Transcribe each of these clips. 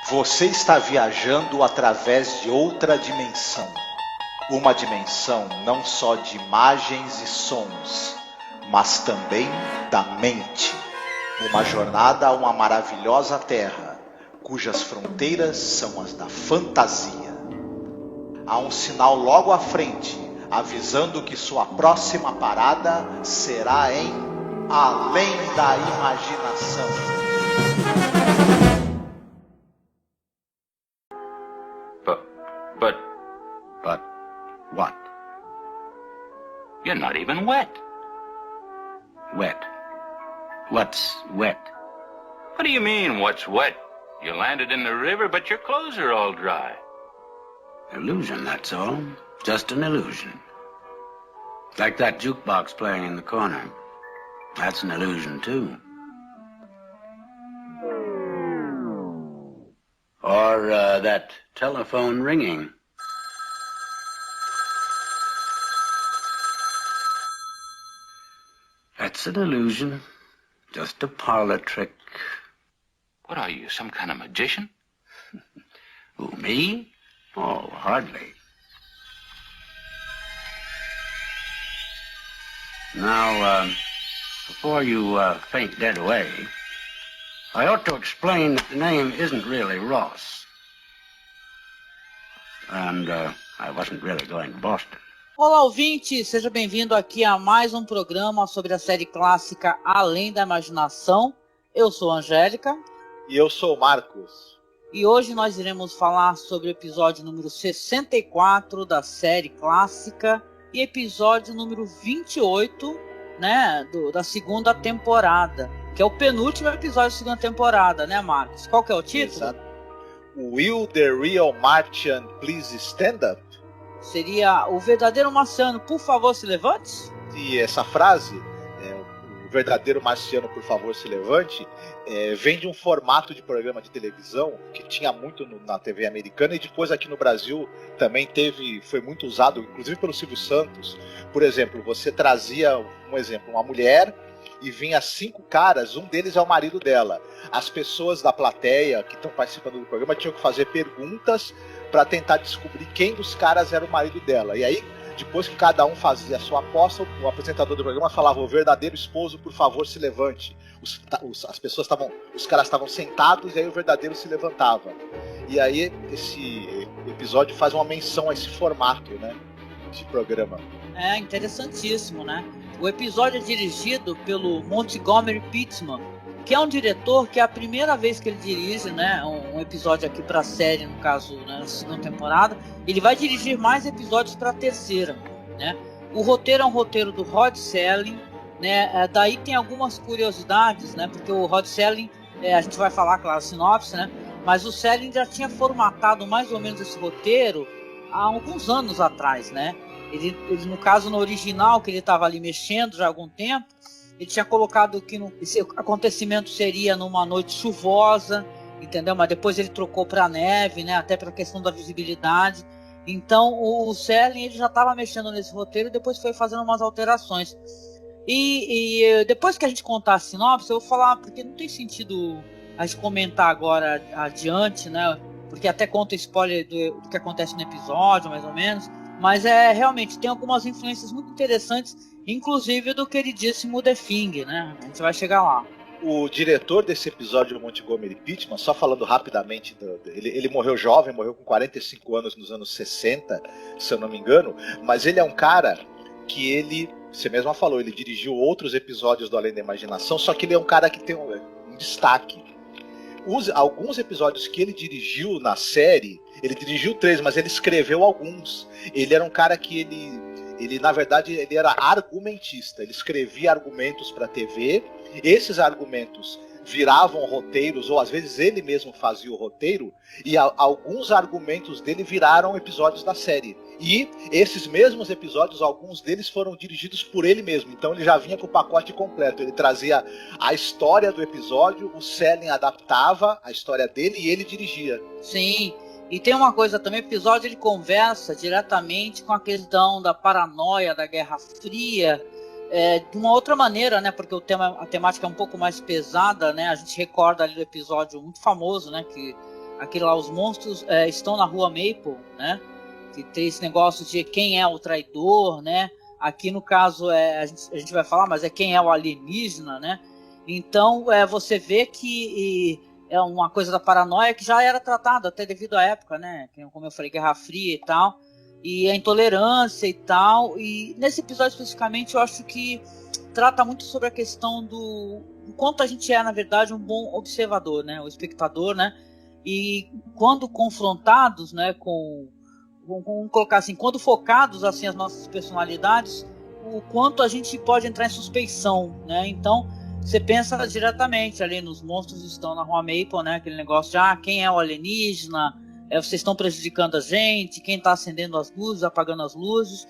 Você está viajando através de outra dimensão. Uma dimensão não só de imagens e sons, mas também da mente. Uma jornada a uma maravilhosa terra, cujas fronteiras são as da fantasia. Há um sinal logo à frente, avisando que sua próxima parada será em Além da Imaginação. But what? You're not even wet. Wet? What's wet? What do you mean, what's wet? You landed in the river, but your clothes are all dry. Illusion, that's all. Just an illusion. Like that jukebox playing in the corner. That's an illusion, too. Or that telephone ringing. That's an illusion. Just a parlor trick. What are you, some kind of magician? Who, me? Oh, hardly. Now, before you faint dead away, I ought to explain that the name isn't really Ross. And I wasn't really going to Boston. Olá, ouvinte! Seja bem-vindo aqui a mais um programa sobre a série clássica Além da Imaginação. Eu sou a Angélica. E eu sou o Marcos. E hoje nós iremos falar sobre o episódio número 64 da série clássica e episódio número 28, né, da segunda temporada, que é o penúltimo episódio da segunda temporada, né, Marcos? Qual que é o título? Exato. Will the Real Martian Please Stand Up? Seria o verdadeiro marciano, por favor, se levante? E essa frase, o verdadeiro marciano, por favor, se levante, vem de um formato de programa de televisão que tinha muito na TV americana e depois aqui no Brasil também foi muito usado, inclusive pelo Silvio Santos. Por exemplo, você trazia, uma mulher e vinha 5 caras, um deles é o marido dela. As pessoas da plateia que estão participando do programa tinham que fazer perguntas para tentar descobrir quem dos caras era o marido dela. E aí, depois que cada um fazia a sua aposta, o apresentador do programa falava: o verdadeiro esposo, por favor, se levante. Os caras estavam sentados e aí o verdadeiro se levantava. E aí esse episódio faz uma menção a esse formato, né, de programa. É interessantíssimo, né? O episódio é dirigido pelo Montgomery Pittman, que é um diretor que é a primeira vez que ele dirige, né, um episódio aqui para a série, no caso, né, na segunda temporada. Ele vai dirigir mais episódios para a terceira, né? O roteiro é um roteiro do Rod Serling, né? Daí tem algumas curiosidades, né? Porque o Rod Serling, a gente vai falar, claro, a sinopse, né? Mas o Serling já tinha formatado mais ou menos esse roteiro há alguns anos atrás, né? Ele no caso, no original, que ele estava ali mexendo já há algum tempo, ele tinha colocado que esse acontecimento seria numa noite chuvosa, entendeu? Mas depois ele trocou para neve, né? Até pela questão da visibilidade. Então o Serling ele já estava mexendo nesse roteiro e depois foi fazendo umas alterações. E depois que a gente contar a sinopse, eu vou falar, porque não tem sentido a gente comentar agora adiante, né? Porque até conta spoiler do que acontece no episódio, mais ou menos. Mas realmente tem algumas influências muito interessantes, inclusive do queridíssimo The Thing, né? A gente vai chegar lá. O diretor desse episódio, o Montgomery Pittman, só falando rapidamente, ele morreu jovem, morreu com 45 anos nos anos 60, se eu não me engano, mas ele é um cara que você mesma falou, ele dirigiu outros episódios do Além da Imaginação, só que ele é um cara que tem um destaque. Alguns episódios que ele dirigiu na série, ele dirigiu 3, mas ele escreveu alguns. Ele era um cara que ele na verdade, ele era argumentista. Ele escrevia argumentos para a TV. Esses argumentos viravam roteiros, ou às vezes ele mesmo fazia o roteiro, e alguns argumentos dele viraram episódios da série. E esses mesmos episódios, alguns deles foram dirigidos por ele mesmo. Então ele já vinha com o pacote completo. Ele trazia a história do episódio, o Serling adaptava a história dele e ele dirigia. Sim, e tem uma coisa também, o episódio ele conversa diretamente com a questão da paranoia, da Guerra Fria, de uma outra maneira, né? Porque a temática é um pouco mais pesada, né? A gente recorda ali do episódio muito famoso, né? Que aquele lá, os monstros estão na rua Maple, né? Que tem esse negócio de quem é o traidor, né? Aqui no caso a gente vai falar, mas é quem é o alienígena, né? Então você vê que é uma coisa da paranoia que já era tratada até devido à época, né? Como eu falei, Guerra Fria e tal, e a intolerância e tal. E nesse episódio especificamente eu acho que trata muito sobre a questão do quanto a gente é, na verdade, um bom observador, né? O espectador, né? E quando confrontados, né, vamos colocar assim, quando focados assim as nossas personalidades, o quanto a gente pode entrar em suspeição, né? Então você pensa diretamente ali nos monstros que estão na rua Maple, né? Aquele negócio de quem é o alienígena, vocês estão prejudicando a gente, quem está acendendo as luzes, apagando as luzes.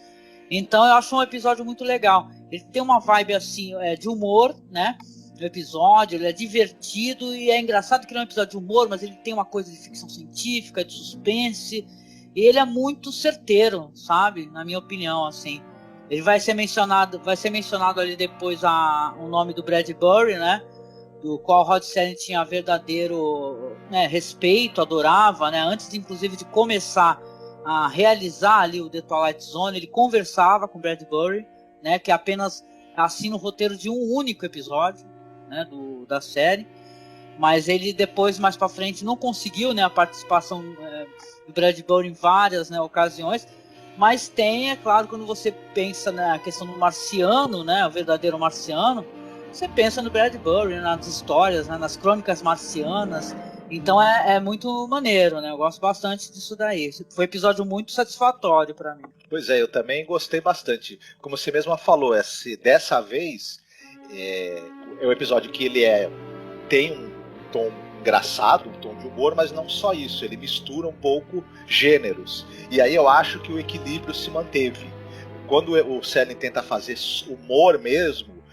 Então eu acho um episódio muito legal. Ele tem uma vibe assim de humor, né? O episódio, ele é divertido e é engraçado que ele é um episódio de humor, mas ele tem uma coisa de ficção científica, de suspense. E ele é muito certeiro, sabe? Na minha opinião, assim. Ele vai ser mencionado ali depois o nome do Bradbury, né? Do qual Rod Serling tinha verdadeiro respeito, adorava, né? Antes, inclusive, de começar a realizar ali o The Twilight Zone, ele conversava com Bradbury, né? Que apenas assina o roteiro de um único episódio, né? Da série. Mas ele depois, mais pra frente, não conseguiu, né, a participação do Bradbury em várias, né, ocasiões. Mas tem, é claro, quando você pensa na questão do marciano, né, o verdadeiro marciano, você pensa no Bradbury, nas histórias, né, nas crônicas marcianas. Então é muito maneiro, né, eu gosto bastante disso daí. Foi um episódio muito satisfatório pra mim. Pois é, eu também gostei bastante. Como você mesma falou, dessa vez é um episódio que ele tem um tom engraçado, um tom de humor, mas não só isso, ele mistura um pouco gêneros. E aí eu acho que o equilíbrio se manteve. Quando o Serling tenta fazer humor mesmo,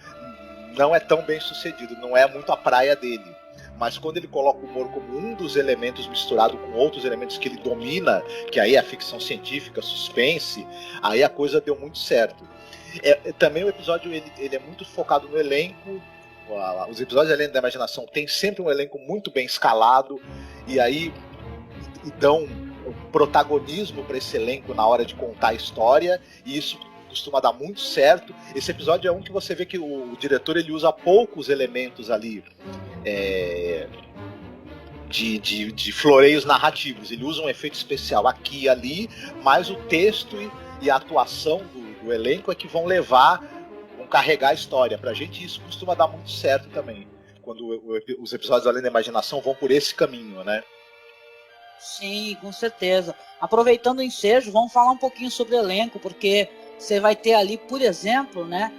não é tão bem sucedido, não é muito a praia dele. Mas quando ele coloca o humor como um dos elementos misturado com outros elementos que ele domina, que aí é a ficção científica, suspense, aí a coisa deu muito certo. Também o episódio ele é muito focado no elenco. Os episódios Além da Imaginação tem sempre um elenco muito bem escalado e aí dão protagonismo para esse elenco na hora de contar a história, e isso costuma dar muito certo. Esse episódio é um que você vê que o diretor ele usa poucos elementos ali de floreios narrativos. Ele usa um efeito especial aqui e ali, mas o texto e a atuação do elenco é que vão carregar a história. Pra gente isso costuma dar muito certo também, quando os episódios Além da Imaginação vão por esse caminho, né? Sim, com certeza. Aproveitando o ensejo, vamos falar um pouquinho sobre o elenco, porque você vai ter ali, por exemplo, né,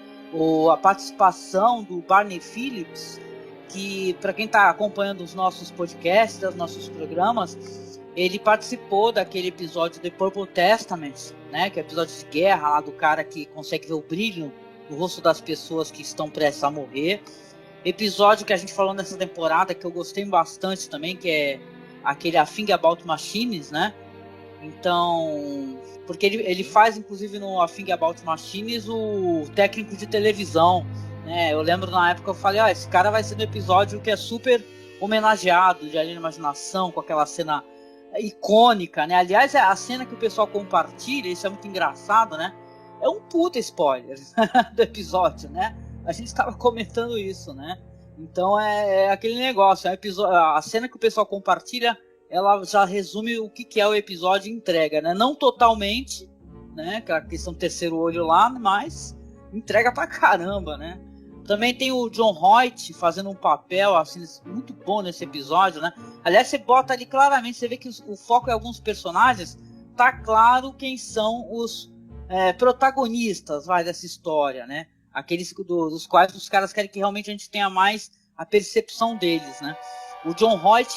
a participação do Barney Phillips, que, para quem está acompanhando os nossos podcasts, os nossos programas, ele participou daquele episódio The Purple Testament, né, que é o episódio de guerra lá do cara que consegue ver o brilho no rosto das pessoas que estão prestes a morrer. Episódio que a gente falou nessa temporada, que eu gostei bastante também, que é aquele A Thing About Machines, né? Então, porque ele faz, inclusive, no A Thing About Machines, o técnico de televisão, né? Eu lembro na época, eu falei, esse cara vai ser no episódio que é super homenageado de Além da Imaginação, com aquela cena icônica, né? Aliás, a cena que o pessoal compartilha, isso é muito engraçado, né? É um puta spoiler do episódio, né? A gente estava comentando isso, né? Então é aquele negócio, a cena que o pessoal compartilha, ela já resume o que é o episódio e entrega, né? Não totalmente, né? Aquela questão do terceiro olho lá, mas entrega pra caramba, né? Também tem o John Hoyt fazendo um papel assim, muito bom nesse episódio, né? Aliás, você bota ali claramente, você vê que o foco em alguns personagens, tá claro quem são os protagonistas dessa história, né? Aqueles dos quais os caras querem que realmente a gente tenha mais a percepção deles, né? O John Hoyt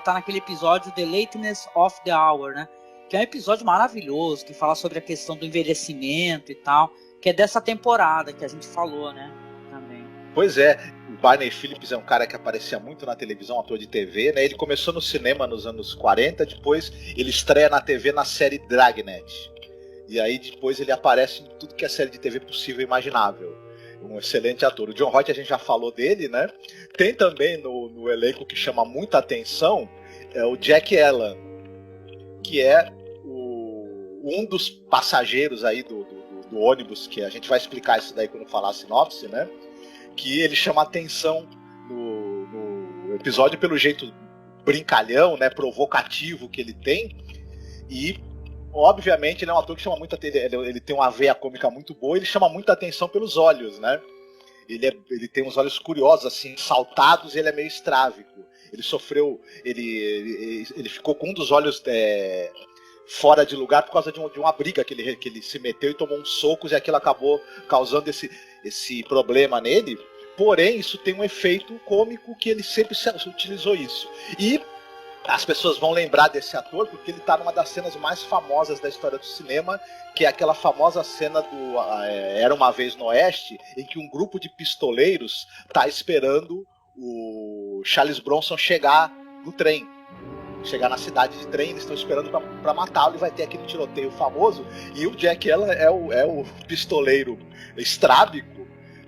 tá naquele episódio The Lateness of the Hour, né? Que é um episódio maravilhoso, que fala sobre a questão do envelhecimento e tal, que é dessa temporada que a gente falou, né? Também. Pois é, o Barney Phillips é um cara que aparecia muito na televisão, ator de TV, né? Ele começou no cinema nos anos 40, depois ele estreia na TV na série Dragnet. E aí depois ele aparece em tudo que é série de TV possível e imaginável. Um excelente ator. O John Hoyt, a gente já falou dele, né? Tem também no elenco que chama muita atenção é o Jack Allen, que é um dos passageiros aí do ônibus, que a gente vai explicar isso daí quando falar a sinopse, né? Que ele chama atenção no episódio pelo jeito brincalhão, né, provocativo que ele tem, e obviamente ele é um ator que chama muita ele tem uma veia cômica muito boa, ele chama muita atenção pelos olhos, né? Ele tem uns olhos curiosos, assim, saltados, e ele é meio estrábico. Ele sofreu, ele ficou com um dos olhos fora de lugar por causa de uma briga que ele se meteu e tomou uns socos, e aquilo acabou causando esse problema nele. Porém, isso tem um efeito cômico que ele sempre utilizou isso. E as pessoas vão lembrar desse ator porque ele está numa das cenas mais famosas da história do cinema, que é aquela famosa cena do Era Uma Vez no Oeste, em que um grupo de pistoleiros está esperando o Charles Bronson chegar no trem. Chegar na cidade de trem, eles estão esperando para matá-lo, e vai ter aquele tiroteio famoso. E o Jack Allen é o pistoleiro estrábico,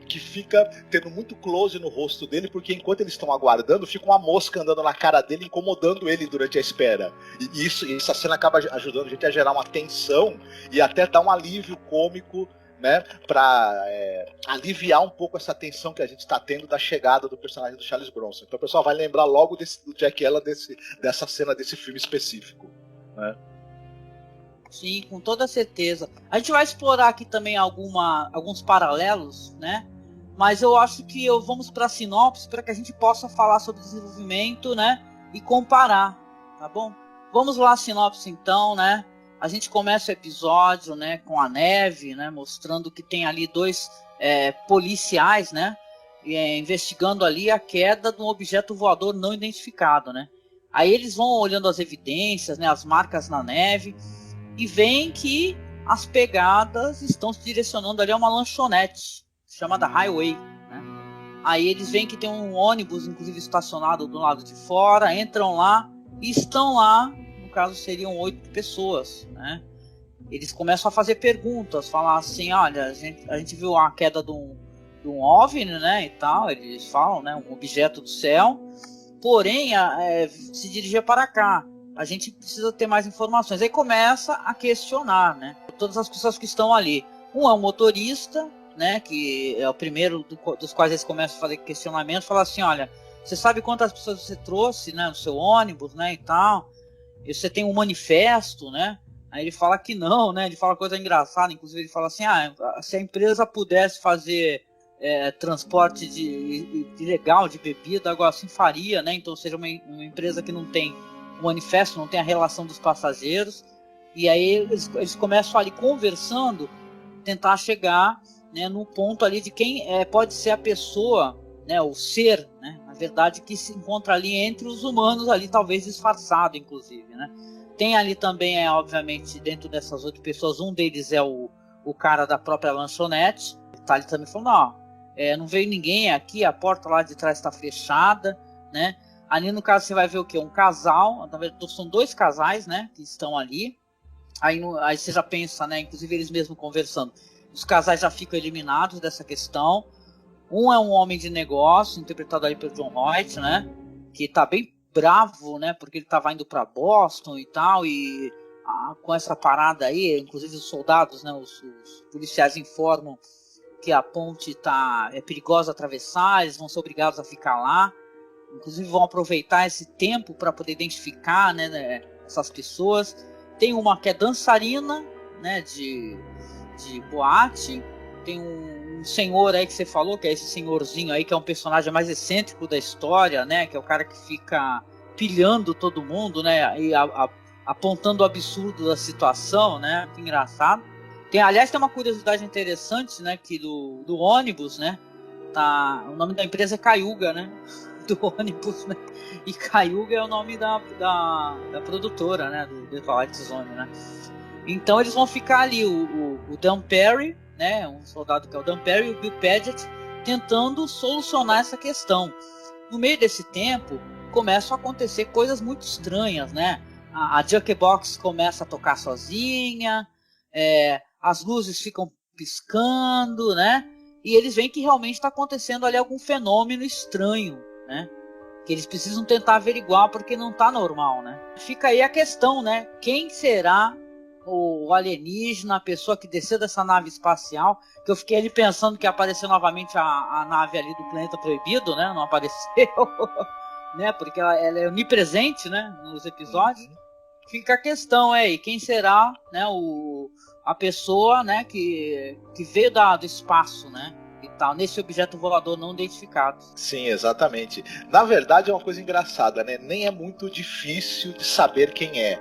que fica tendo muito close no rosto dele, porque enquanto eles estão aguardando, fica uma mosca andando na cara dele, incomodando ele durante a espera. E essa cena acaba ajudando a gente a gerar uma tensão e até dar um alívio cômico, né, para aliviar um pouco essa tensão que a gente está tendo da chegada do personagem do Charles Bronson. Então o pessoal vai lembrar logo do Jack Allen dessa cena desse filme específico, né? Sim, com toda certeza. A gente vai explorar aqui também alguns paralelos, né? Mas eu acho que vamos para a sinopse para que a gente possa falar sobre desenvolvimento, né? E comparar, tá bom? Vamos lá, a sinopse então, né? A gente começa o episódio, né, com a neve, né? Mostrando que tem ali dois policiais, né? Investigando ali a queda de um objeto voador não identificado, né? Aí eles vão olhando as evidências, né? As marcas na neve, e veem que as pegadas estão se direcionando ali a uma lanchonete chamada Highway, né? Aí eles veem que tem um ônibus, inclusive, estacionado do lado de fora, entram lá e estão lá, no caso seriam 8 pessoas, né? Eles começam a fazer perguntas, falar assim, olha, a gente viu a queda de um OVNI, né, e tal, eles falam, né, um objeto do céu, porém, se dirigia para cá. A gente precisa ter mais informações. Aí começa a questionar, né, todas as pessoas que estão ali. Um é o motorista, né, que é o primeiro dos quais eles começam a fazer questionamento, fala assim, olha, você sabe quantas pessoas você trouxe, né, no seu ônibus, né, e tal, e você tem um manifesto, né? Aí ele fala que não, né, ele fala coisa engraçada, inclusive ele fala assim, se a empresa pudesse fazer transporte ilegal de bebida, agora assim faria, né, então seja uma empresa que não tem o manifesto, não tem a relação dos passageiros, e aí eles começam ali conversando, tentar chegar, né, no ponto ali de quem pode ser a pessoa, né, o ser, né, na verdade, que se encontra ali entre os humanos, ali talvez disfarçado, inclusive, né. Tem ali também, obviamente, dentro dessas 8 pessoas, um deles é o cara da própria lanchonete, tá ali também falando, não veio ninguém aqui, a porta lá de trás está fechada, né. Ali no caso você vai ver o quê? Um casal, na verdade são 2 casais, né, que estão ali. Aí você já pensa, né, inclusive eles mesmos conversando, os casais já ficam eliminados dessa questão. Um é um homem de negócio, interpretado aí pelo John Voight, né, que tá bem bravo, né, porque ele tava indo para Boston e tal, e com essa parada aí, inclusive os soldados, né, os policiais informam que a ponte é perigosa atravessar, eles vão ser obrigados a ficar lá, inclusive vão aproveitar esse tempo para poder identificar, né, essas pessoas. Tem uma que é dançarina, né, de boate. Tem um senhor aí que você falou, que é esse senhorzinho aí, que é um personagem mais excêntrico da história, né, que é o cara que fica pilhando todo mundo, né, e apontando o absurdo da situação, né, que engraçado. Aliás, tem uma curiosidade interessante, né, que do ônibus, né, o nome da empresa é Cayuga, né, do ônibus, né, e Cayuga é o nome da produtora, né, do The Twilight Zone, né. Então eles vão ficar ali, o Dan Perry, né, um soldado que é o Dan Perry, e o Bill Paget, tentando solucionar essa questão. No meio desse tempo, começam a acontecer coisas muito estranhas, né, a Jukebox começa a tocar sozinha, as luzes ficam piscando, né, e eles veem que realmente está acontecendo ali algum fenômeno estranho, né, que eles precisam tentar averiguar porque não tá normal, né? Fica aí a questão, né? Quem será o alienígena, a pessoa que desceu dessa nave espacial, que eu fiquei ali pensando que ia aparecer novamente a nave ali do Planeta Proibido, né? Não apareceu, né? Porque ela é onipresente, né? Nos episódios. Fica a questão aí, quem será, né? A pessoa, né? Que veio do espaço, né? E tal, nesse objeto voador não identificado. Sim, exatamente. Na verdade é uma coisa engraçada, né? Nem é muito difícil de saber quem é.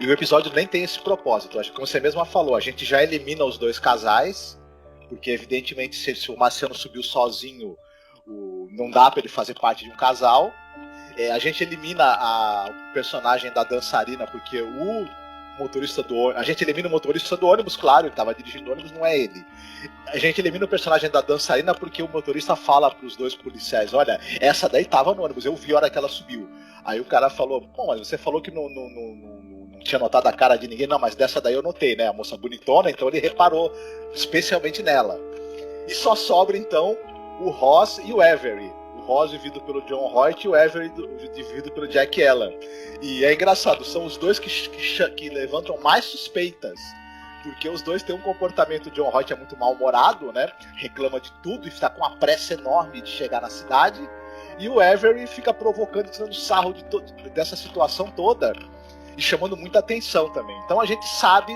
E o episódio nem tem esse propósito. Acho que, como você mesma falou, a gente já elimina os dois casais, porque evidentemente se o Marciano subiu sozinho, não dá pra ele fazer parte de um casal. A gente elimina o personagem da dançarina, porque o motorista do ônibus... A gente elimina o motorista do ônibus, claro, ele estava dirigindo o ônibus, não é ele. A gente elimina o personagem da dançarina porque o motorista fala para os dois policiais, olha, essa daí estava no ônibus, eu vi a hora que ela subiu. Aí o cara falou, bom, mas você falou que não tinha notado a cara de ninguém. Não, mas dessa daí eu notei, né? A moça bonitona, então ele reparou especialmente nela. E só sobra então o Ross e o Avery. O Ross vivido pelo John Hoyt e o Avery vivido pelo Jack Allen. E é engraçado, são os dois que levantam mais suspeitas, porque os dois têm um comportamento. O John Hoyt é muito mal-humorado, né? Reclama de tudo e está com uma pressa enorme de chegar na cidade. E o Avery fica provocando, tirando sarro dessa situação toda e chamando muita atenção também. Então a gente sabe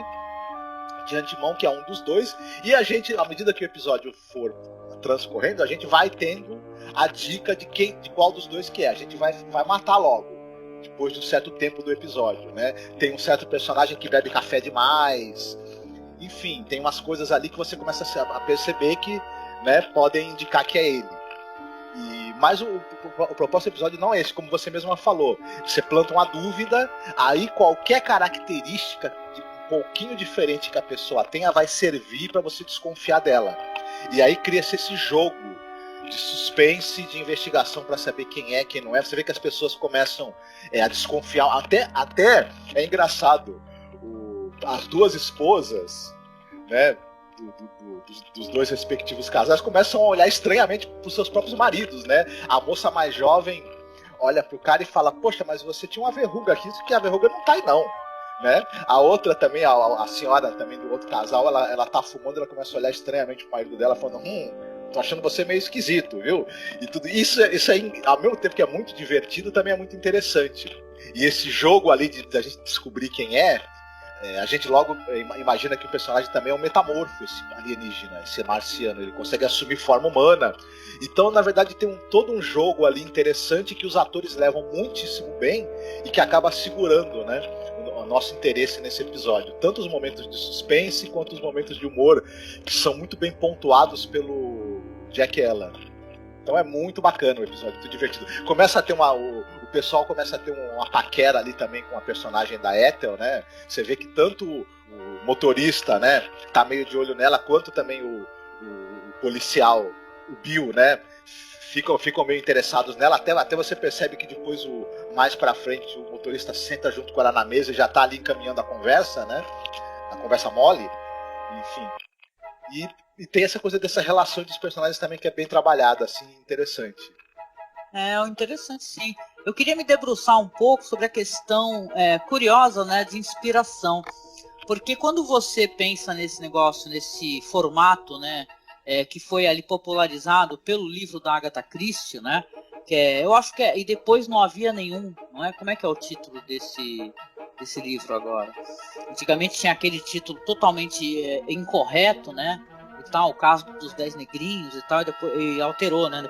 de antemão que é um dos dois, e a gente, à medida que o episódio for transcorrendo, a gente vai tendo a dica de qual dos dois que é. A gente vai matar logo, depois de um certo tempo do episódio, né? Tem um certo personagem que bebe café demais, enfim, tem umas coisas ali que você começa a perceber que, né, podem indicar que é ele. Mas o propósito do episódio não é esse, como você mesma falou. Você planta uma dúvida, aí qualquer característica um pouquinho diferente que a pessoa tenha vai servir para você desconfiar dela. E aí cria-se esse jogo de suspense, de investigação para saber quem é, quem não é. Você vê que as pessoas começam a desconfiar. Até é engraçado, as duas esposas, né, dos dois respectivos casais começam a olhar estranhamente para os seus próprios maridos, né? A moça mais jovem olha pro cara e fala, poxa, mas você tinha uma verruga aqui, isso que a verruga não tá aí não, né? A outra também, a senhora também do outro casal, ela tá fumando, ela começa a olhar estranhamente pro marido dela, falando, tô achando você meio esquisito, viu? E tudo isso aí, ao mesmo tempo que é muito divertido, também é muito interessante. E esse jogo ali da gente descobrir quem a gente logo imagina que o personagem também é um metamorfo, esse alienígena, esse marciano, ele consegue assumir forma humana. Então, na verdade, tem todo um jogo ali interessante que os atores levam muitíssimo bem e que acaba segurando, né, o nosso interesse nesse episódio. Tanto os momentos de suspense quanto os momentos de humor, que são muito bem pontuados pelo Jack Allen. Então é muito bacana o episódio, muito divertido. Começa a ter o pessoal começa a ter uma paquera ali também com a personagem da Ethel, né? Você vê que tanto o motorista, né, tá meio de olho nela, quanto também o policial, o Bill, né, ficam meio interessados nela. Até você percebe que depois, mais pra frente, o motorista senta junto com ela na mesa e já tá ali encaminhando a conversa, né? A conversa mole, enfim. E tem essa coisa dessa relação dos personagens também que é bem trabalhada, assim, interessante. Interessante, sim. Eu queria me debruçar um pouco sobre a questão curiosa, né, de inspiração. Porque quando você pensa nesse negócio, nesse formato, né, que foi ali popularizado pelo livro da Agatha Christie, né, eu acho que e depois não havia nenhum, não é? Como é que é o título desse livro agora? Antigamente tinha aquele título totalmente incorreto, né? E tal, o caso dos 10 negrinhos e tal, e alterou, né?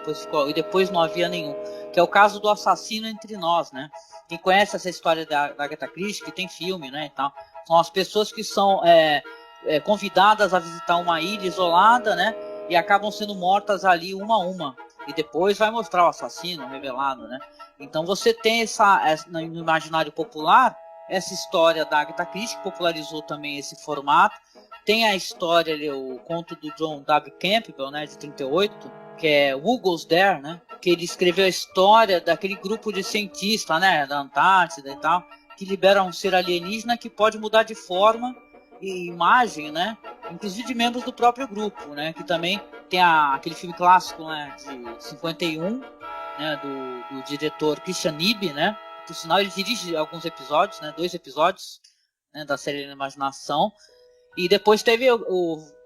Depois não havia nenhum. Que é o caso do Assassino Entre Nós, né? Quem conhece essa história da Agatha Christie, que tem filme, né? E tal, são as pessoas que são convidadas a visitar uma ilha isolada, né? E acabam sendo mortas ali uma a uma. E depois vai mostrar o assassino revelado, né? Então você tem no imaginário popular essa história da Agatha Christie, que popularizou também esse formato. Tem a história ali, o conto do John W. Campbell, né, de 38, que é Who Goes There, né? Que ele escreveu a história daquele grupo de cientistas, né, da Antártida e tal, que libera um ser alienígena que pode mudar de forma e imagem, né? Inclusive de membros do próprio grupo, né? Que também tem aquele filme clássico, né, de 51, né, do diretor Christian Nib, né? Por sinal, ele dirige alguns episódios, né? 2 episódios, né, da série da Imaginação. E depois teve a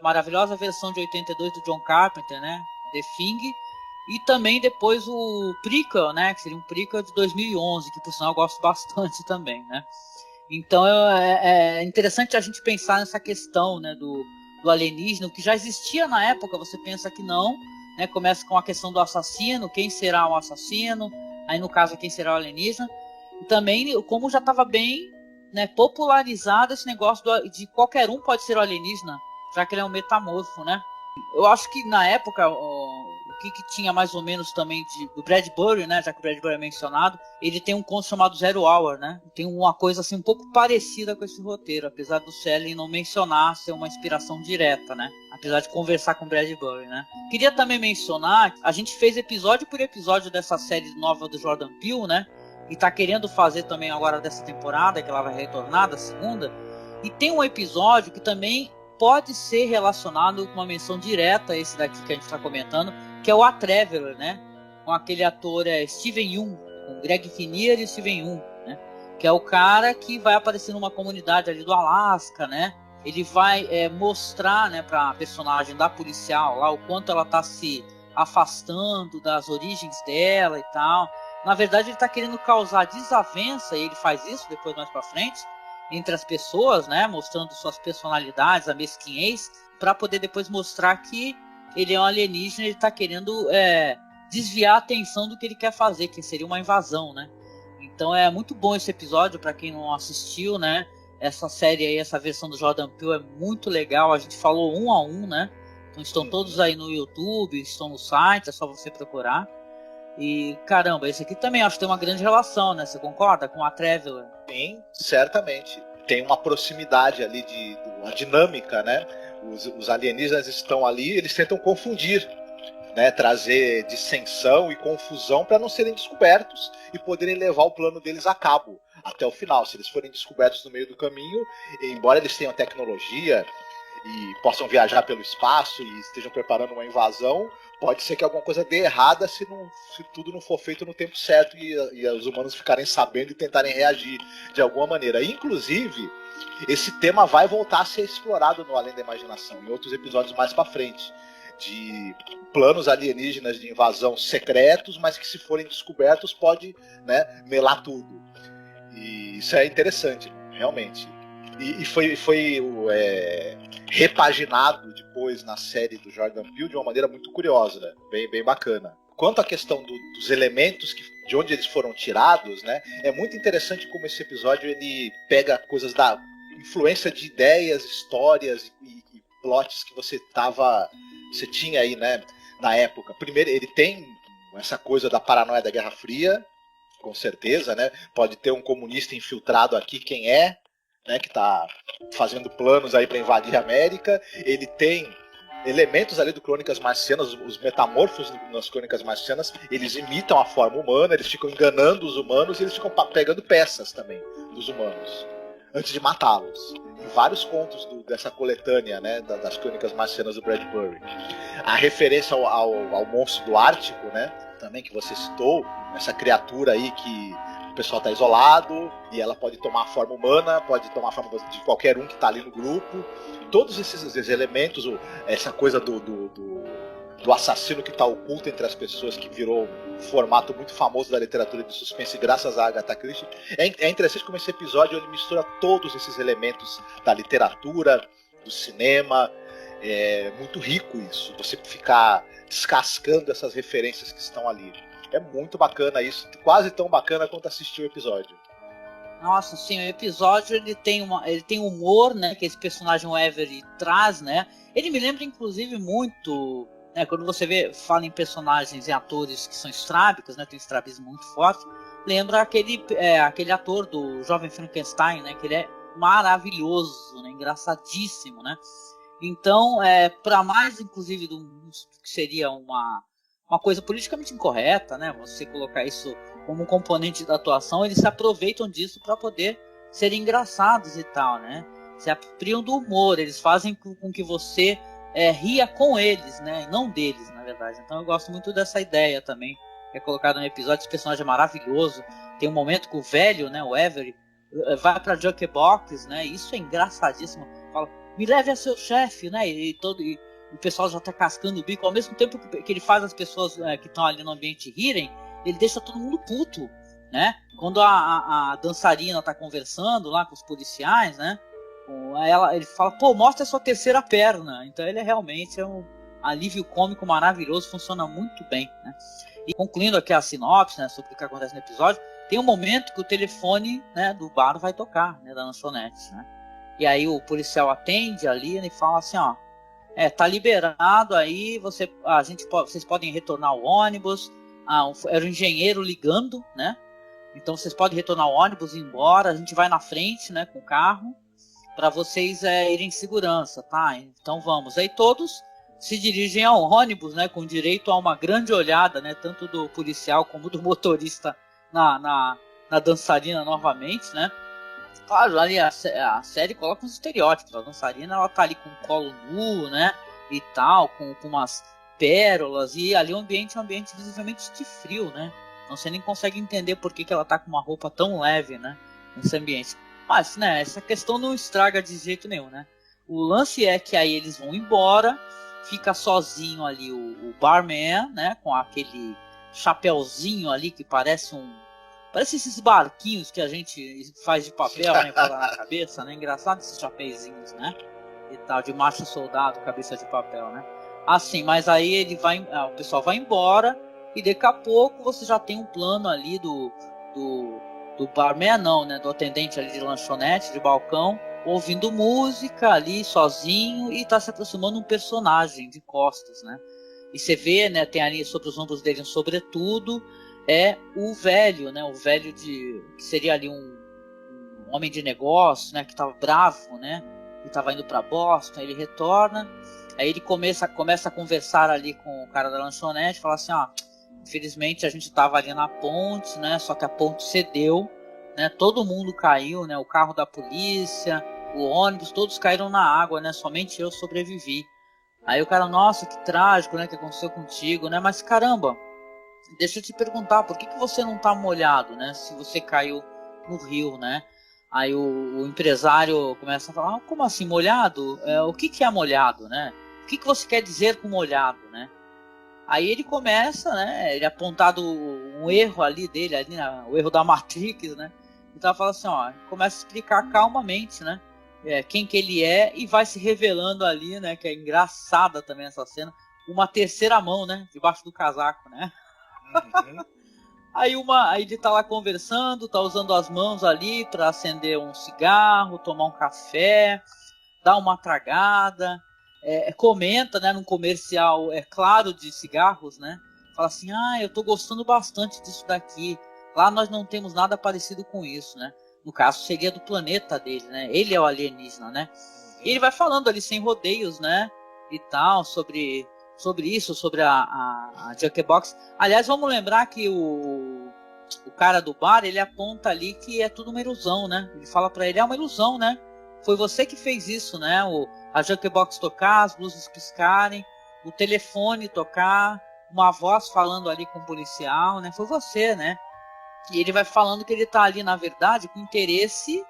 maravilhosa versão de 82 do John Carpenter, né? The Thing. E também depois o prequel, né? Que seria um prequel de 2011, que por sinal eu gosto bastante também, né? Então é interessante a gente pensar nessa questão, né, do alienígena, que já existia na época, você pensa que não, né? Começa com a questão do assassino, quem será o assassino, aí no caso quem será o alienígena. E também como já estava bem, né, popularizado esse negócio de qualquer um pode ser o alienígena, já que ele é um metamorfo, né? Eu acho que na época o que tinha mais ou menos também do Bradbury, né, já que o Bradbury é mencionado, ele tem um conto chamado Zero Hour, né? Tem uma coisa assim um pouco parecida com esse roteiro, apesar do Shelley não mencionar ser uma inspiração direta, né? Apesar de conversar com o Bradbury, né? Queria também mencionar, a gente fez episódio por episódio dessa série nova do Jordan Peele, né? E tá querendo fazer também agora dessa temporada, que ela vai retornar, da segunda. E tem um episódio que também pode ser relacionado com uma menção direta a esse daqui que a gente está comentando, que é o A Traveler, né? Com aquele ator Steven Yeun, com Greg Kinnear e Steven Yeun, né? Que é o cara que vai aparecer numa comunidade ali do Alasca, né? Ele vai mostrar, né, para a personagem da policial lá o quanto ela está se afastando das origens dela e tal. Na verdade, ele está querendo causar desavença, e ele faz isso depois mais para frente, entre as pessoas, né, mostrando suas personalidades, a mesquinhez, para poder depois mostrar que ele é um alienígena, ele está querendo desviar a atenção do que ele quer fazer, que seria uma invasão, né? Então é muito bom esse episódio, para quem não assistiu, né? Essa série aí, essa versão do Jordan Peele é muito legal, a gente falou 1 a 1, né? Então estão todos aí no YouTube, estão no site, é só você procurar. E caramba, esse aqui também acho que tem uma grande relação, né? Você concorda com a Traveler? Sim, certamente. Tem uma proximidade ali uma dinâmica, né? Os alienígenas estão ali, eles tentam confundir, né? Trazer dissensão e confusão para não serem descobertos e poderem levar o plano deles a cabo até o final. Se eles forem descobertos no meio do caminho, embora eles tenham tecnologia e possam viajar pelo espaço e estejam preparando uma invasão, pode ser que alguma coisa dê errada se tudo não for feito no tempo certo e os humanos ficarem sabendo e tentarem reagir de alguma maneira. Inclusive, esse tema vai voltar a ser explorado no Além da Imaginação, em outros episódios mais para frente, de planos alienígenas de invasão secretos, mas que se forem descobertos pode, né, melar tudo. E isso é interessante, realmente. E foi repaginado depois na série do Jordan Peele de uma maneira muito curiosa, né? Bem bacana. Quanto à questão dos elementos de onde eles foram tirados, né? É muito interessante como esse episódio ele pega coisas da influência de ideias, histórias e plots que você tinha aí, né, na época. Primeiro, ele tem essa coisa da paranoia da Guerra Fria, com certeza, né? Pode ter um comunista infiltrado aqui, quem é? Né, que está fazendo planos aí para invadir a América. Ele tem elementos ali do Crônicas Marcianas, os metamorfos nas Crônicas Marcianas, eles imitam a forma humana, eles ficam enganando os humanos e eles ficam pegando peças também dos humanos antes de matá-los. Em vários contos dessa coletânea, né, das Crônicas Marcianas do Bradbury. A referência ao monstro do Ártico, né, também que você citou, essa criatura aí que o pessoal está isolado e ela pode tomar a forma humana, pode tomar a forma de qualquer um que está ali no grupo. Todos esses elementos, essa coisa do assassino que está oculto entre as pessoas, que virou um formato muito famoso da literatura de suspense graças a Agatha Christie. É interessante como esse episódio ele mistura todos esses elementos da literatura, do cinema. É muito rico isso, você ficar descascando essas referências que estão ali. É muito bacana isso, quase tão bacana quanto assistir o episódio. Nossa, sim, o episódio ele tem humor, né, que esse personagem Avery traz, né? Ele me lembra inclusive muito, né, quando você fala em personagens e atores que são estrábicos, né, tem um estrabismo muito forte, lembra aquele ator do Jovem Frankenstein, né, que ele é maravilhoso, né, engraçadíssimo, né? Então, para mais inclusive do que seria uma coisa politicamente incorreta, né? Você colocar isso como um componente da atuação, eles se aproveitam disso para poder serem engraçados e tal, né? Se apropriam do humor, eles fazem com que você ria com eles, né? E não deles, na verdade. Então eu gosto muito dessa ideia também. que é colocado no episódio. Esse personagem é maravilhoso. Tem um momento que o velho, né, o Avery, vai pra Jukebox, né, isso é engraçadíssimo. Fala, me leve a seu chefe, né, e o pessoal já tá cascando o bico. Ao mesmo tempo que ele faz as pessoas que estão ali no ambiente rirem, ele deixa todo mundo puto, né. Quando a dançarina tá conversando lá com os policiais, né, ele fala, pô, mostra a sua terceira perna. Então ele realmente é um alívio cômico maravilhoso, funciona muito bem, né. E concluindo aqui a sinopse, né, sobre o que acontece no episódio, tem um momento que o telefone, né, do bar vai tocar, né, da lanchonete, né. E aí o policial atende ali e fala assim, ó, tá liberado aí, vocês podem retornar ao ônibus. Era o engenheiro ligando, né. Então vocês podem retornar ao ônibus e ir embora, a gente vai na frente, né, com o carro, para vocês irem em segurança, tá? Então vamos. Aí todos se dirigem ao ônibus, né, com direito a uma grande olhada, né, tanto do policial como do motorista na dançarina novamente, né. Claro, ali a série coloca uns estereótipos. A dançarina, ela tá ali com o colo nu, né, e tal, com umas pérolas, e ali o ambiente é um ambiente visivelmente de frio, né. Então você nem consegue entender por que ela tá com uma roupa tão leve, né, nesse ambiente. Mas, né, essa questão não estraga de jeito nenhum, né. O lance é que aí eles vão embora, fica sozinho ali o barman, né, com aquele chapéuzinho ali que parece esses barquinhos que a gente faz de papel, né, na cabeça, né, engraçado esses chapéuzinhos, né, e tal, de macho soldado, cabeça de papel, né. Assim, mas aí o pessoal vai embora, e daqui a pouco você já tem um plano ali do barman, não, né, do atendente ali de lanchonete, de balcão, ouvindo música ali sozinho, e tá se aproximando um personagem de costas, né. E você vê, né, tem ali sobre os ombros dele um sobretudo, o velho, né, que seria ali um homem de negócio, né, que tava bravo, né, e tava indo para Boston. Ele retorna, aí ele começa a conversar ali com o cara da lanchonete, fala assim, ó, infelizmente a gente tava ali na ponte, né, só que a ponte cedeu, né, todo mundo caiu, né, o carro da polícia, o ônibus, todos caíram na água, né, somente eu sobrevivi. Aí o cara, nossa, que trágico, né, que aconteceu contigo, né, mas caramba, deixa eu te perguntar, por que você não tá molhado, né, se você caiu no rio, né? Aí o empresário começa a falar, como assim, molhado? O que é molhado, né? O que você quer dizer com molhado, né? Aí ele começa, né, ele apontado um erro ali dele, o erro da Matrix, né? Então ela fala assim, ó, começa a explicar calmamente, né, quem que ele é, e vai se revelando ali, né, que é engraçada também essa cena, uma terceira mão, né, debaixo do casaco, né? Uhum. Aí ele tá lá conversando, tá usando as mãos ali para acender um cigarro, tomar um café, dar uma tragada, comenta, né, num comercial, claro, de cigarros, né, fala assim, eu tô gostando bastante disso daqui, lá nós não temos nada parecido com isso, né, no caso seria do planeta dele, né, ele é o alienígena, né, e ele vai falando ali sem rodeios, né, e tal, sobre isso, sobre a Jukebox. Aliás, vamos lembrar que o cara do bar, ele aponta ali que é tudo uma ilusão, né? Ele fala pra ele, é uma ilusão, né? Foi você que fez isso, né? A Jukebox tocar, as luzes piscarem, o telefone tocar, uma voz falando ali com o policial, né? Foi você, né? E ele vai falando que ele tá ali, na verdade, com interesse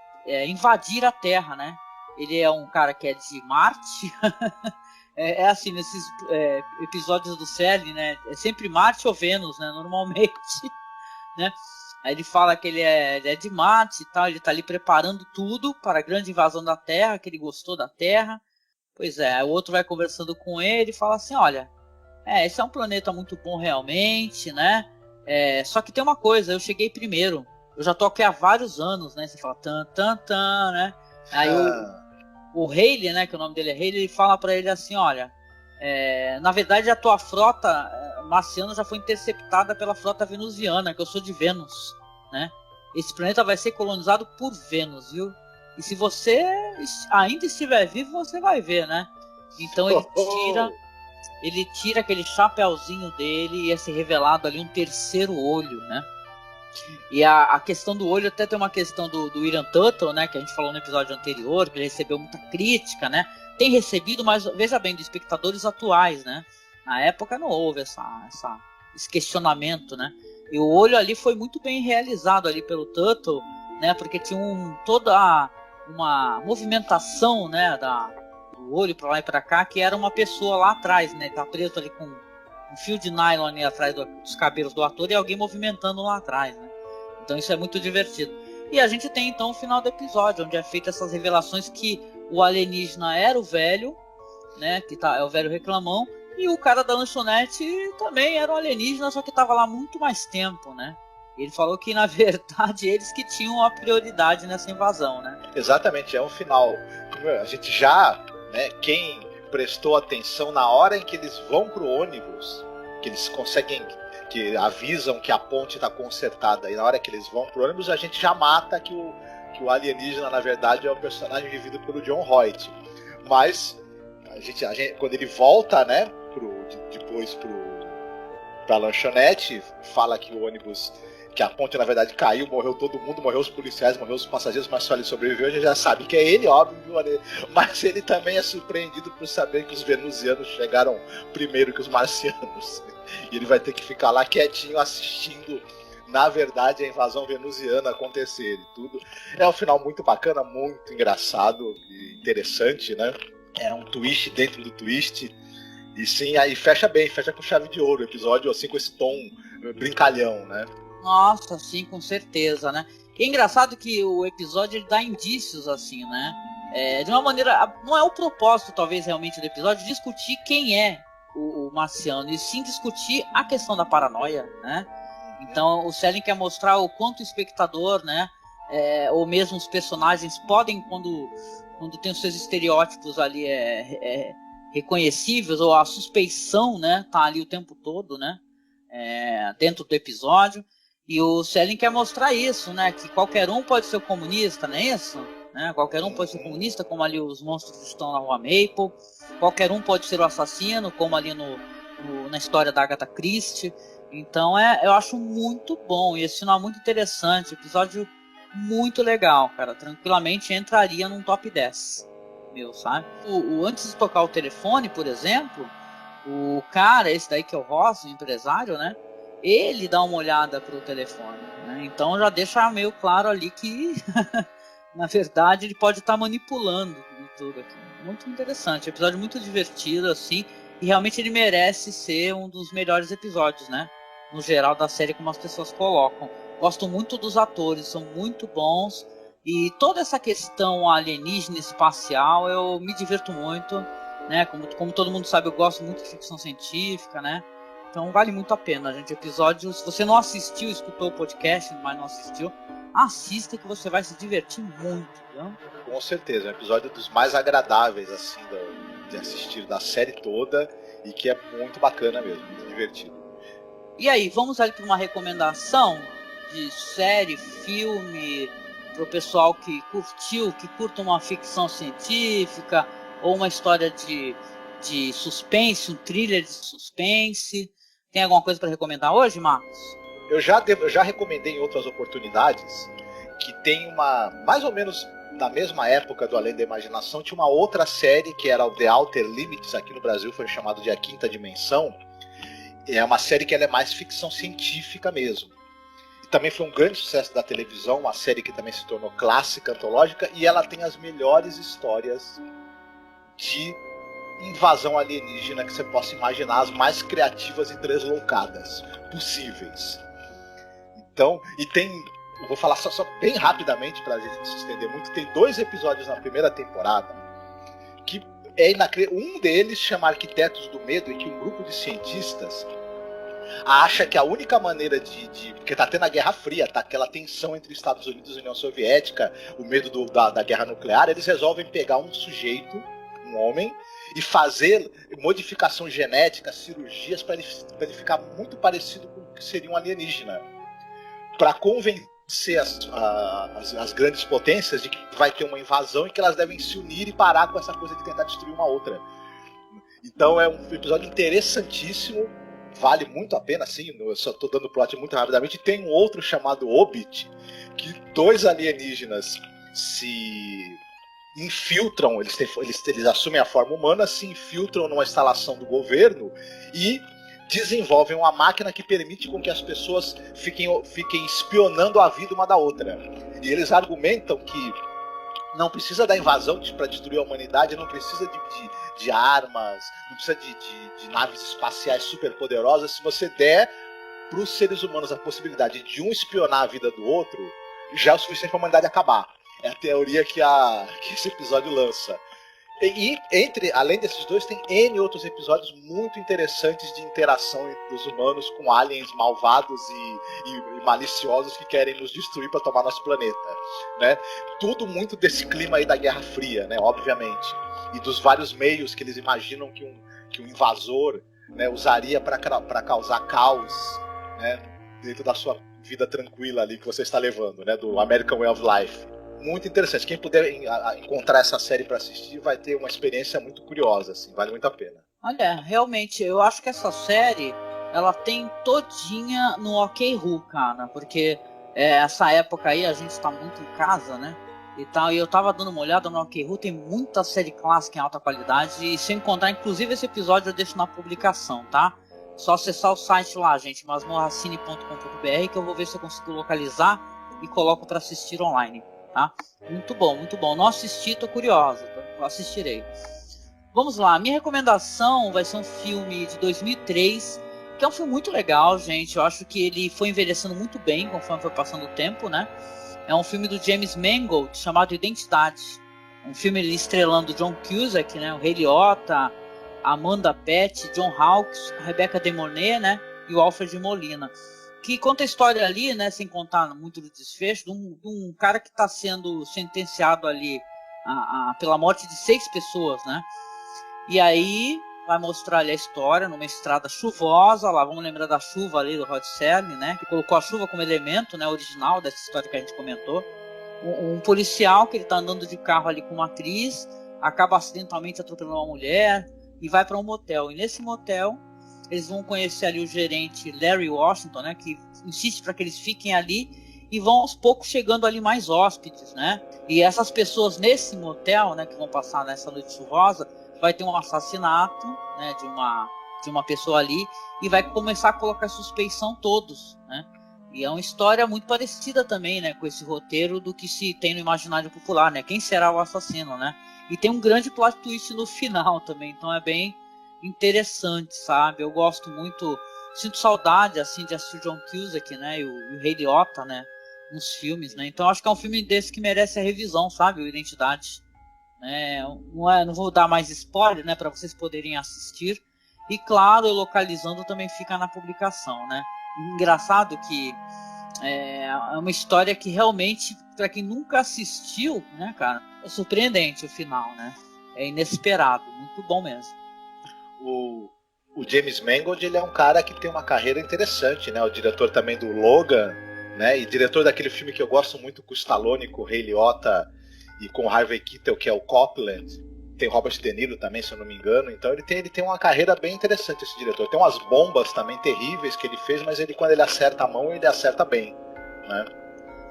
invadir a Terra, né? Ele é um cara que é de Marte. Assim, nesses episódios do CL, né? É sempre Marte ou Vênus, né? Normalmente, né? Aí ele fala que ele é de Marte e tal, ele tá ali preparando tudo para a grande invasão da Terra, que ele gostou da Terra. Pois é, o outro vai conversando com ele e fala assim, olha, esse é um planeta muito bom realmente, né? Só que tem uma coisa, eu cheguei primeiro, eu já tô aqui há vários anos, né? Você fala, tan, né? Aí o Haley, né, que o nome dele é Haley, ele fala pra ele assim, olha, na verdade a tua frota marciana já foi interceptada pela frota venusiana, que eu sou de Vênus, né? Esse planeta vai ser colonizado por Vênus, viu? E se você ainda estiver vivo, você vai ver, né? Então ele tira aquele chapéuzinho dele e é se revelado ali um terceiro olho, né? E a questão do olho até tem uma questão do William Tuttle, né, que a gente falou no episódio anterior, que ele recebeu muita crítica, né? Tem recebido, mas veja bem, de espectadores atuais, né? Na época não houve esse questionamento, né? E o olho ali foi muito bem realizado ali pelo Tuttle, né? Porque tinha toda uma movimentação, né? Do olho para lá e para cá, que era uma pessoa lá atrás, né? Tá preso ali com um fio de nylon ali atrás dos cabelos do ator e alguém movimentando lá atrás, né? Então isso é muito divertido. E a gente tem então o final do episódio, onde é feita essas revelações que o alienígena era o velho, né? Que é o velho reclamão. E o cara da lanchonete também era um alienígena, só que estava lá muito mais tempo, né? Ele falou que, na verdade, eles que tinham a prioridade nessa invasão, né? Exatamente, é um final. A gente já, né, quem prestou atenção na hora em que eles vão pro ônibus, que eles conseguem, que avisam que a ponte está consertada, e na hora que eles vão pro ônibus, a gente já mata que o alienígena, na verdade, é o personagem vivido pelo John Hoyt. Mas, a gente, quando ele volta, né, depois pra lanchonete, fala que o ônibus, que a ponte na verdade caiu, morreu todo mundo, morreu os policiais, morreu os passageiros, mas só ele sobreviveu. A gente já sabe que é ele, óbvio, mas ele também é surpreendido por saber que os venusianos chegaram primeiro que os marcianos, e ele vai ter que ficar lá quietinho assistindo, na verdade, a invasão venusiana acontecer e tudo. É um final muito bacana, muito engraçado e interessante, né? É um twist dentro do twist. E sim, aí fecha bem, fecha com chave de ouro o episódio, assim, com esse tom brincalhão, né? Nossa, sim, com certeza, né? E é engraçado que o episódio ele dá indícios, assim, né? De uma maneira, não é o propósito, talvez, realmente, do episódio, discutir quem é o marciano, e sim discutir a questão da paranoia, né? Então, o Selig quer mostrar o quanto o espectador, né? Ou mesmo os personagens podem, quando tem os seus estereótipos ali, reconhecíveis, ou a suspeição, né, tá ali o tempo todo, né, dentro do episódio, e o Selig quer mostrar isso, né, que qualquer um pode ser comunista, não é isso? Né? Qualquer um pode ser comunista, como ali os monstros que estão na Rua Maple, qualquer um pode ser o assassino, como ali na história da Agatha Christie. Então eu acho muito bom, e esse final é muito interessante, episódio muito legal, cara, tranquilamente entraria num top 10. Meu, sabe? Antes de tocar o telefone, por exemplo, o cara, esse daí que é o Ross, o empresário, né? Ele dá uma olhada pro telefone, né? Então já deixa meio claro ali que, na verdade, ele pode estar manipulando tudo aqui. Muito interessante, episódio muito divertido, assim, e realmente ele merece ser um dos melhores episódios, né? No geral da série, como as pessoas colocam. Gosto muito dos atores, são muito bons. E toda essa questão alienígena espacial, eu me divirto muito, né? Como todo mundo sabe, eu gosto muito de ficção científica, né? Então vale muito a pena, gente. Episódio, se você não assistiu, escutou o podcast, mas não assistiu, assista que você vai se divertir muito, viu? Com certeza, é um episódio dos mais agradáveis, assim, de assistir da série toda, e que é muito bacana mesmo, muito divertido. E aí, vamos ali para uma recomendação de série, filme, para o pessoal que curta uma ficção científica ou uma história de suspense, um thriller de suspense. Tem alguma coisa para recomendar hoje, Marcos? Eu já recomendei em outras oportunidades que tem mais ou menos na mesma época do Além da Imaginação, tinha uma outra série que era o The Outer Limits, aqui no Brasil foi chamado de A Quinta Dimensão. É uma série que ela é mais ficção científica mesmo. Também foi um grande sucesso da televisão, uma série que também se tornou clássica, antológica, e ela tem as melhores histórias de invasão alienígena que você possa imaginar, as mais criativas e desloucadas possíveis. Então, eu vou falar só bem rapidamente para a gente não se estender muito, tem 2 episódios na primeira temporada que um deles chama Arquitetos do Medo, em que um grupo de cientistas acha que a única maneira porque tá tendo a Guerra Fria, tá aquela tensão entre Estados Unidos e União Soviética, o medo da guerra nuclear, eles resolvem pegar um sujeito, um homem, e fazer modificação genética, cirurgias para ele ficar muito parecido com o que seria um alienígena, para convencer as grandes potências de que vai ter uma invasão e que elas devem se unir e parar com essa coisa de tentar destruir uma outra. Então é um episódio interessantíssimo, vale muito a pena, assim, eu só estou dando plot muito rapidamente. Tem um outro chamado Obit, que 2 alienígenas se infiltram, eles assumem a forma humana, se infiltram numa instalação do governo e desenvolvem uma máquina que permite com que as pessoas fiquem espionando a vida uma da outra. E eles argumentam que não precisa da invasão para destruir a humanidade, não precisa de armas, não precisa de naves espaciais superpoderosas. Se você der para os seres humanos a possibilidade de um espionar a vida do outro, já é o suficiente para a humanidade acabar. É a teoria que esse episódio lança. E além desses dois, tem N outros episódios muito interessantes de interação entre os humanos com aliens malvados e maliciosos que querem nos destruir para tomar nosso planeta, né? Tudo muito desse clima aí da Guerra Fria, né? Obviamente. E dos vários meios que eles imaginam que um invasor, né, usaria para causar caos, né, dentro da sua vida tranquila ali que você está levando, né? Do American Way of Life. Muito interessante. Quem puder encontrar essa série para assistir vai ter uma experiência muito curiosa, assim, vale muito a pena. Olha, realmente, eu acho que essa série ela tem todinha no OK-Ru, cara, porque essa época aí a gente tá muito em casa, né? E tal, e eu tava dando uma olhada no OK-Ru, tem muita série clássica em alta qualidade, e se eu encontrar, inclusive esse episódio eu deixo na publicação, tá? Só acessar o site lá, gente, masmorracine.com.br, que eu vou ver se eu consigo localizar e coloco para assistir online. Tá? Muito bom, muito bom. Não assisti, tô curiosa, assistirei. Vamos lá, minha recomendação vai ser um filme de 2003, que é um filme muito legal, gente. Eu acho que ele foi envelhecendo muito bem conforme foi passando o tempo, né? É um filme do James Mangold chamado Identidade. Um filme estrelando John Cusack, né? O Ray Liotta, Amanda Peet, John Hawkes, Rebecca De Mornay, né? E o Alfred Molina. Que conta a história ali, né, sem contar muito do desfecho, de um cara que está sendo sentenciado ali pela morte de 6 pessoas, né? E aí vai mostrar ali a história numa estrada chuvosa, lá vamos lembrar da chuva ali do Rod Serling, né? Que colocou a chuva como elemento, né, original dessa história que a gente comentou. Um policial que ele está andando de carro ali com uma atriz, acaba acidentalmente atropelando uma mulher e vai para um motel. E nesse motel eles vão conhecer ali o gerente Larry Washington, né, que insiste para que eles fiquem ali e vão aos poucos chegando ali mais hóspedes, né? E essas pessoas nesse motel, né, que vão passar nessa noite chuvosa, vai ter um assassinato, né, de uma pessoa ali e vai começar a colocar suspeição todos, né? E é uma história muito parecida também, né, com esse roteiro do que se tem no imaginário popular, né? Quem será o assassino, né? E tem um grande plot twist no final também, então é bem interessante, sabe? Eu gosto muito, sinto saudade assim de assistir John Cusack, né, e o Ray Liotta, né, nos filmes, né? Então acho que é um filme desse que merece a revisão, sabe? O Identidade, né? Não vou dar mais spoiler, né, para vocês poderem assistir. E claro, localizando também fica na publicação, né? Engraçado que é uma história que realmente, para quem nunca assistiu, né, cara, é surpreendente o final, né? É inesperado, muito bom mesmo. O James Mangold, ele é um cara que tem uma carreira interessante, né? O diretor também do Logan, né? E diretor daquele filme que eu gosto muito com o Stallone, com o Ray Liotta e com o Harvey Keitel, que é o Copland. Tem Robert De Niro também, se eu não me engano. Então ele tem uma carreira bem interessante, esse diretor. Tem umas bombas também terríveis que ele fez, mas quando ele acerta a mão, ele acerta bem, né?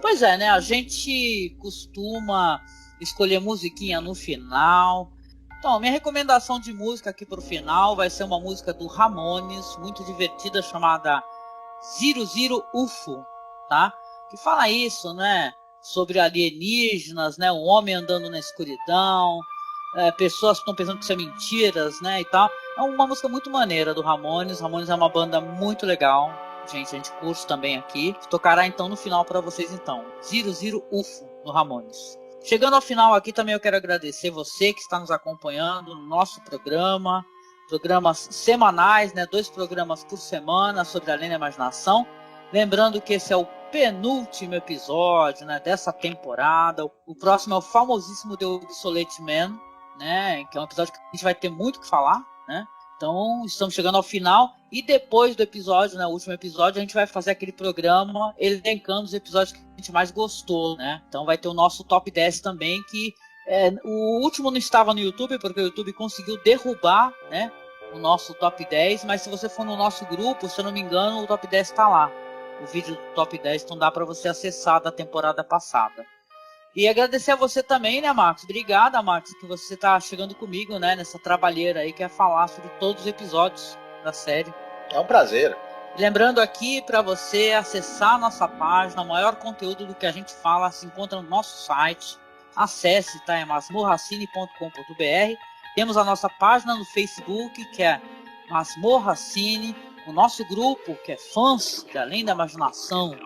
Pois é, né? A gente costuma escolher musiquinha no final. Então, minha recomendação de música aqui pro final vai ser uma música do Ramones, muito divertida, chamada Zero Zero UFO, tá? Que fala isso, né? Sobre alienígenas, né? Um homem andando na escuridão, pessoas que estão pensando que isso é mentiras, né? E tal. É uma música muito maneira do Ramones. Ramones é uma banda muito legal. Gente, a gente curte também aqui. Tocará então no final para vocês então. Zero Zero UFO no Ramones. Chegando ao final aqui também eu quero agradecer você que está nos acompanhando no nosso programa. Programas semanais, né? 2 programas por semana sobre Além da Imaginação. Lembrando que esse é o penúltimo episódio, né, dessa temporada. O próximo é o famosíssimo The Obsolete Man, né? Que é um episódio que a gente vai ter muito o que falar, né? Então, estamos chegando ao final. E depois do episódio, né, o último episódio, a gente vai fazer aquele programa elencando os episódios que a gente mais gostou, né? Então vai ter o nosso Top 10 também, que o último não estava no YouTube, porque o YouTube conseguiu derrubar, né, o nosso Top 10. Mas se você for no nosso grupo, se eu não me engano, o Top 10 está lá. O vídeo do Top 10, então dá para você acessar da temporada passada. E agradecer a você também, né, Marcos? Obrigada, Marcos, que você está chegando comigo, né, nessa trabalheira aí, que é falar sobre todos os episódios da série. É um prazer. Lembrando aqui para você acessar a nossa página, o maior conteúdo do que a gente fala se encontra no nosso site. Acesse, tá? É masmorracine.com.br. Temos a nossa página no Facebook, que é Masmorra Cine. O nosso grupo, que é Fãs de Além da Imaginação.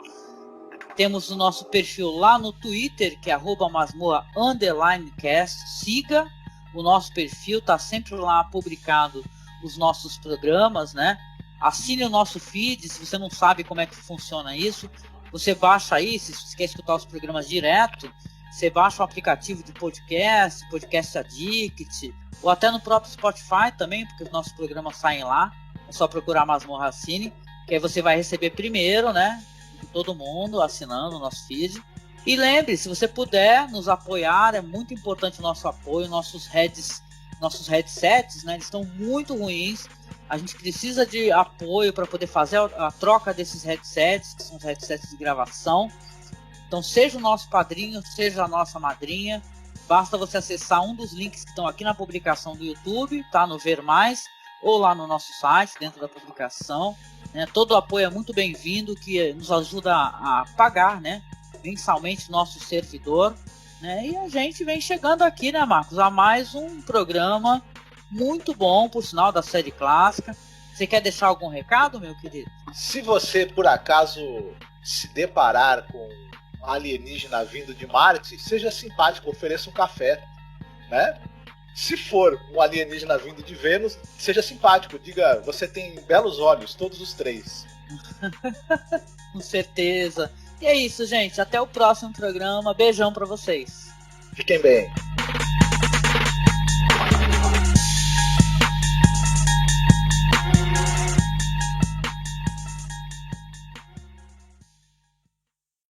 Temos o nosso perfil lá no Twitter, que é @masmorra_cast. Siga o nosso perfil, tá sempre lá publicado os nossos programas, né? Assine o nosso feed, se você não sabe como é que funciona isso. Você baixa aí, se você quer escutar os programas direto, você baixa o aplicativo de podcast, Podcast Addict, ou até no próprio Spotify também, porque os nossos programas saem lá. É só procurar Masmorra Cine, que aí você vai receber primeiro, né? Todo mundo assinando o nosso feed. E lembre, se você puder nos apoiar, é muito importante o nosso apoio. Nossos headsets, né? Eles estão muito ruins. A gente precisa de apoio para poder fazer a troca desses headsets, que são os headsets de gravação. Então seja o nosso padrinho, seja a nossa madrinha. Basta você acessar um dos links que estão aqui na publicação do YouTube, tá? No Ver Mais, ou lá no nosso site, dentro da publicação. Né? Todo o apoio é muito bem-vindo, que nos ajuda a pagar, né? Mensalmente nosso servidor. Né? E a gente vem chegando aqui, né, Marcos, a mais um programa muito bom, por sinal, da série clássica. Você quer deixar algum recado, meu querido? Se você, por acaso, se deparar com um alienígena vindo de Marte, seja simpático, ofereça um café, né? Se for um alienígena vindo de Vênus, seja simpático, diga, você tem belos olhos, todos os três. Com certeza. E é isso, gente. Até o próximo programa. Beijão pra vocês. Fiquem bem.